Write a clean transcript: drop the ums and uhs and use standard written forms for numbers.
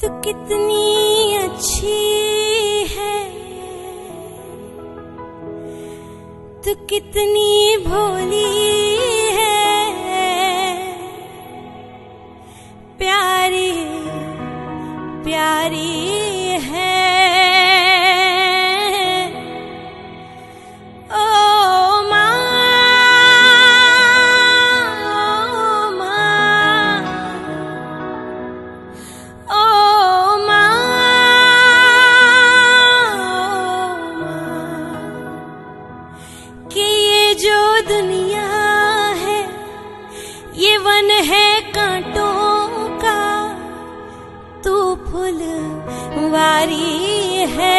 तू कितनी अच्छी है, तू कितनी भोली है, प्यारी प्यारी है। ओ माँ, ओ माँ, कि ये जो दुनिया है ये वन है कांटों का, तू फुलवारी है।